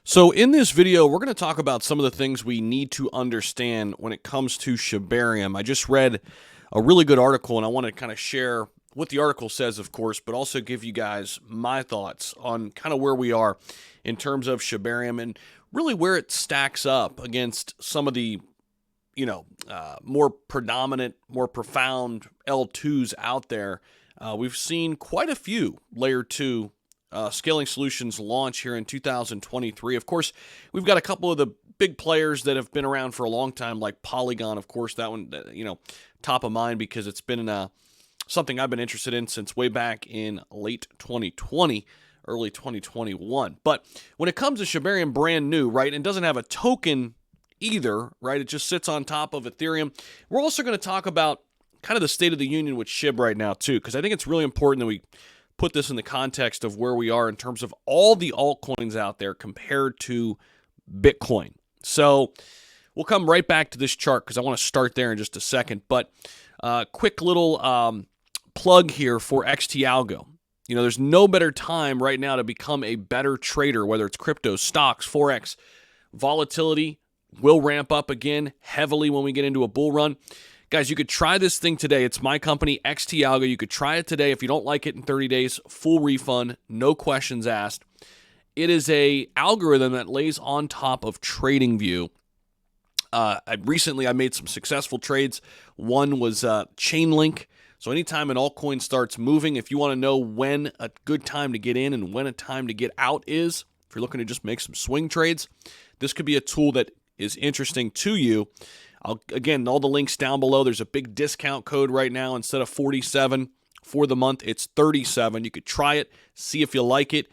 So in this video, we're going to talk about some of the things we need to understand when it comes to Shibarium. I just read a really good article, and I want to kind of share what the article says, of course, but also give you guys my thoughts on kind of where we are in terms of Shibarium and really where it stacks up against some of the, more predominant, more profound L2s out there. We've seen quite a few Layer 2 scaling solutions launch here in 2023. Of course, we've got a couple of the big players that have been around for a long time, like Polygon. Of course, that one, top of mind because it's been something I've been interested in since way back in late 2020, early 2021. But when it comes to Shibarium, brand new, right, and doesn't have a token either, right? It just sits on top of Ethereum. We're also going to talk about kind of the state of the union with SHIB right now, too, because I think it's really important that we put this in the context of where we are in terms of all the altcoins out there compared to Bitcoin. So we'll come right back to this chart because I want to start there in just a second. But quick little plug here for XT Algo. There's no better time right now to become a better trader, whether it's crypto, stocks, Forex. Volatility will ramp up again heavily when we get into a bull run. Guys, you could try this thing today. It's my company, XT Algo. You could try it today. If you don't like it in 30 days, full refund, no questions asked. It is a algorithm that lays on top of TradingView. Recently, I made some successful trades. One was Chainlink. So anytime an altcoin starts moving, if you want to know when a good time to get in and when a time to get out is, if you're looking to just make some swing trades, this could be a tool that is interesting to you. Again, all the links down below. There's a big discount code right now. Instead of 47 for the month, it's 37. You could try it, see if you like it.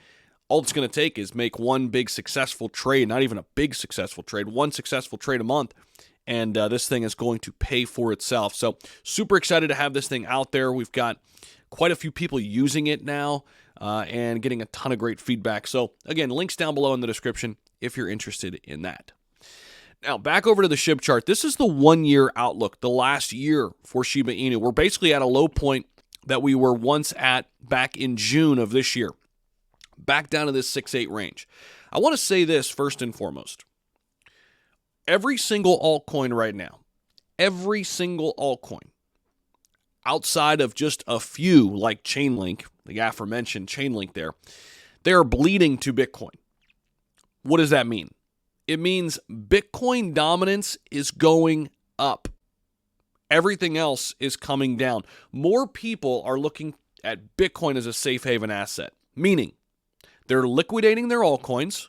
All it's going to take is make one big successful trade, not even a big successful trade, one successful trade a month, and this thing is going to pay for itself. So super excited to have this thing out there. We've got quite a few people using it now and getting a ton of great feedback. So again, links down below in the description if you're interested in that. Now, back over to the SHIB chart. This is the one-year outlook, the last year for Shiba Inu. We're basically at a low point that we were once at back in June of this year, back down to this 6-8 range. I want to say this first and foremost. Every single altcoin right now, every single altcoin, outside of just a few like Chainlink, the aforementioned Chainlink there, they are bleeding to Bitcoin. What does that mean? It means Bitcoin dominance is going up. Everything else is coming down. More people are looking at Bitcoin as a safe haven asset, meaning they're liquidating their altcoins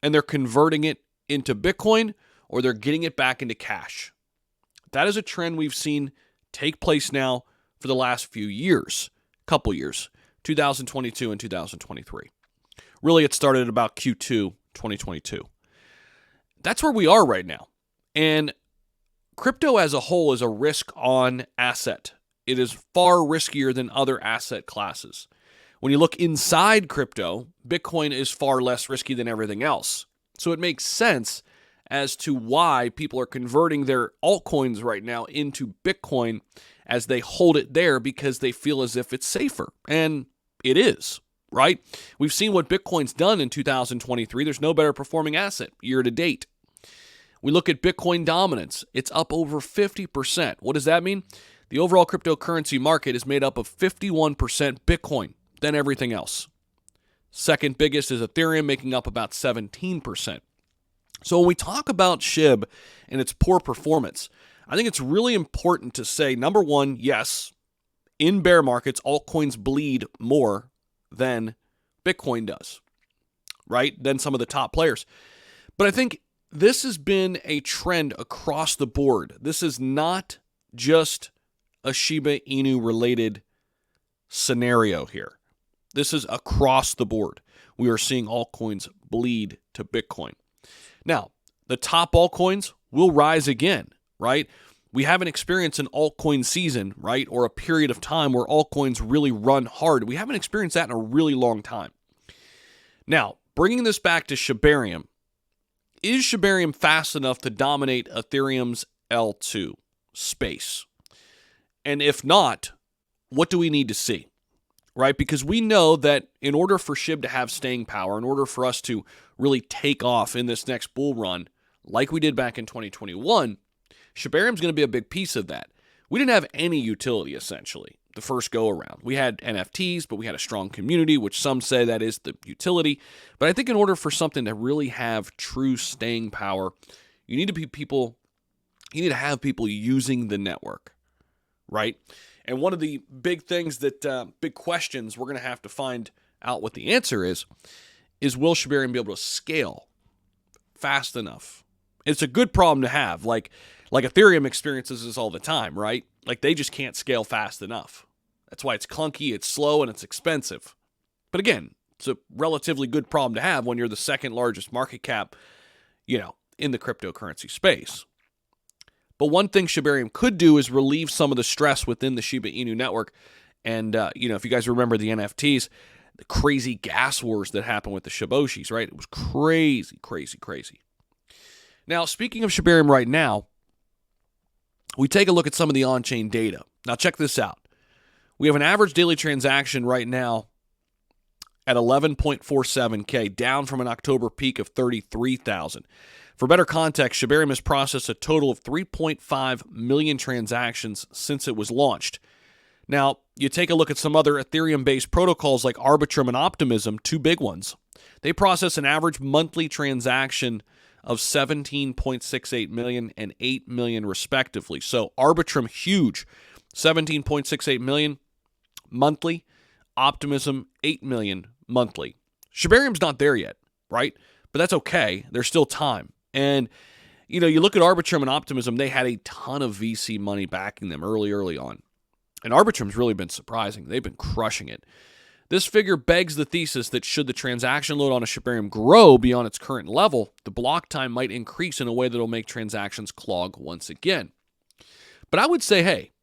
and they're converting it into Bitcoin or they're getting it back into cash. That is a trend we've seen take place now for the last few years, couple years, 2022 and 2023. Really, it started at about Q2 2022. That's where we are right now. And crypto as a whole is a risk-on asset. It is far riskier than other asset classes. When you look inside crypto, Bitcoin is far less risky than everything else. So it makes sense as to why people are converting their altcoins right now into Bitcoin as they hold it there because they feel as if it's safer. And it is, right? We've seen what Bitcoin's done in 2023. There's no better performing asset year to date. We look at Bitcoin dominance. It's up over 50%. What does that mean? The overall cryptocurrency market is made up of 51% Bitcoin, then everything else. Second biggest is Ethereum, making up about 17%. So when we talk about SHIB and its poor performance, I think it's really important to say, number one, yes, in bear markets, altcoins bleed more than Bitcoin does, right? Than some of the top players. But I think this has been a trend across the board. This is not just a Shiba Inu related scenario here. This is across the board. We are seeing altcoins bleed to Bitcoin. Now, the top altcoins will rise again, right? We haven't experienced an altcoin season, right? Or a period of time where altcoins really run hard. We haven't experienced that in a really long time. Now, bringing this back to Shibarium, is Shibarium fast enough to dominate Ethereum's L2 space? And if not, what do we need to see? right? Because we know that in order for SHIB to have staying power, in order for us to really take off in this next bull run, like we did back in 2021, SHIBARIUM is going to be a big piece of that. We didn't have any utility, essentially, the first go-around. We had NFTs, but we had a strong community, which some say that is the utility. But I think in order for something to really have true staying power, you need to have people using the network, right? And one of the big things big questions we're going to have to find out what the answer is will SHIBARIUM be able to scale fast enough? It's a good problem to have. Like Ethereum experiences this all the time, right? Like they just can't scale fast enough. That's why it's clunky, it's slow, and it's expensive. But again, it's a relatively good problem to have when you're the second largest market cap, in the cryptocurrency space. But one thing SHIBARIUM could do is relieve some of the stress within the Shiba Inu network. And, if you guys remember the NFTs, the crazy gas wars that happened with the Shiboshis, right? It was crazy, crazy, crazy. Now, speaking of SHIBARIUM right now, we take a look at some of the on-chain data. Now, check this out. We have an average daily transaction right now at 11.47K, down from an October peak of 33,000. For better context, SHIBARIUM has processed a total of 3.5 million transactions since it was launched. Now, you take a look at some other Ethereum-based protocols like Arbitrum and Optimism, two big ones. They process an average monthly transaction of 17.68 million and 8 million respectively. So Arbitrum, huge, 17.68 million monthly. Optimism, 8 million monthly. SHIBARIUM's not there yet, right? But that's okay. There's still time. And, you look at Arbitrum and Optimism, they had a ton of VC money backing them early on. And Arbitrum's really been surprising. They've been crushing it. This figure begs the thesis that should the transaction load on a SHIBARIUM grow beyond its current level, the block time might increase in a way that will make transactions clog once again. But I would say, hey,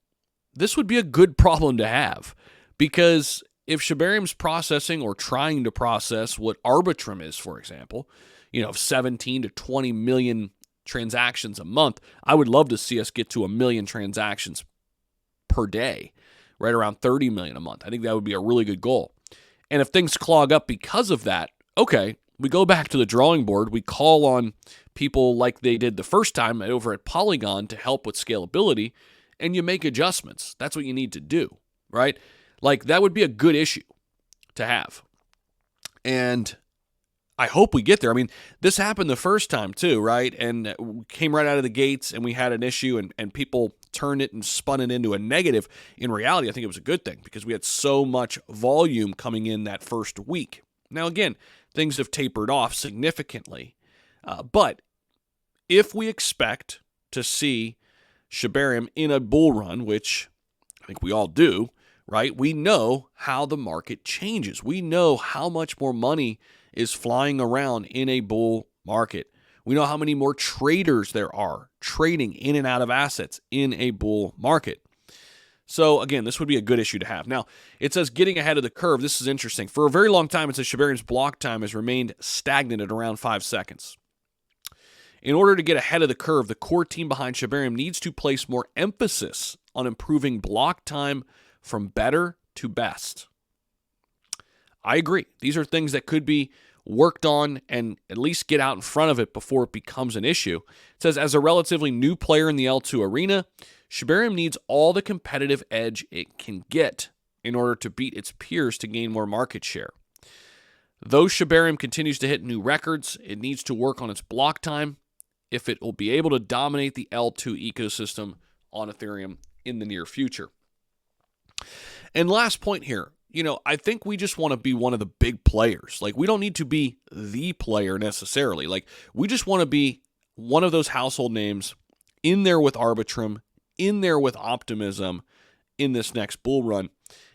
this would be a good problem to have, because if SHIBARIUM's processing or trying to process what Arbitrum is, for example, 17 to 20 million transactions a month, I would love to see us get to 1 million transactions per day, right around 30 million a month. I think that would be a really good goal. And if things clog up because of that, okay, we go back to the drawing board. We call on people like they did the first time over at Polygon to help with scalability, and you make adjustments. That's what you need to do, right? Like, that would be a good issue to have. And I hope we get there. I mean, this happened the first time too, right? And we came right out of the gates and we had an issue and people turned it and spun it into a negative. In reality, I think it was a good thing because we had so much volume coming in that first week. Now, again, things have tapered off significantly. But if we expect to see SHIBARIUM in a bull run, which I think we all do, right? We know how the market changes. We know how much more money is flying around in a bull market. We know how many more traders there are trading in and out of assets in a bull market. So again, this would be a good issue to have. Now, it says getting ahead of the curve. This is interesting. For a very long time, it says SHIBARIUM's block time has remained stagnant at around 5 seconds. In order to get ahead of the curve, the core team behind SHIBARIUM needs to place more emphasis on improving block time from better to best. I agree. These are things that could be worked on and at least get out in front of it before it becomes an issue. It says, as a relatively new player in the L2 arena, SHIBARIUM needs all the competitive edge it can get in order to beat its peers to gain more market share. Though SHIBARIUM continues to hit new records, it needs to work on its block time if it will be able to dominate the L2 ecosystem on Ethereum in the near future. And last point here, I think we just want to be one of the big players. Like, we don't need to be the player necessarily. Like, we just want to be one of those household names in there with Arbitrum, in there with Optimism in this next bull run.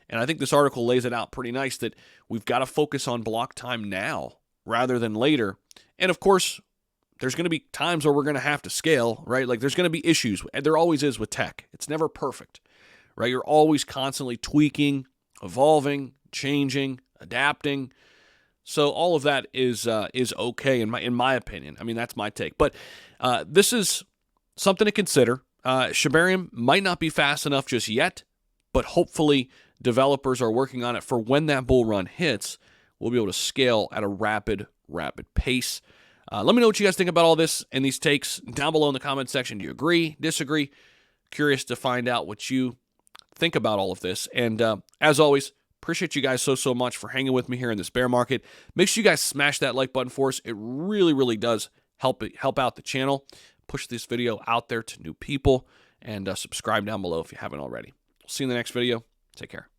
And I think this article lays it out pretty nice that we've got to focus on block time now rather than later. And of course, there's going to be times where we're going to have to scale, right? Like, there's going to be issues. There always is with tech. It's never perfect, right? You're always constantly tweaking, evolving, changing, adapting. So all of that is okay in my opinion. I mean, that's my take. But this is something to consider. SHIBARIUM might not be fast enough just yet, but hopefully developers are working on it for when that bull run hits, we'll be able to scale at a rapid pace. Let me know what you guys think about all this and these takes down below in the comment section. Do you agree, disagree? Curious to find out what you think about all of this. And as always, appreciate you guys so much for hanging with me here in this bear market. Make sure you guys smash that like button for us. It really does help out the channel, push this video out there to new people, and subscribe down below if you haven't already. We'll see you in the next video. Take care.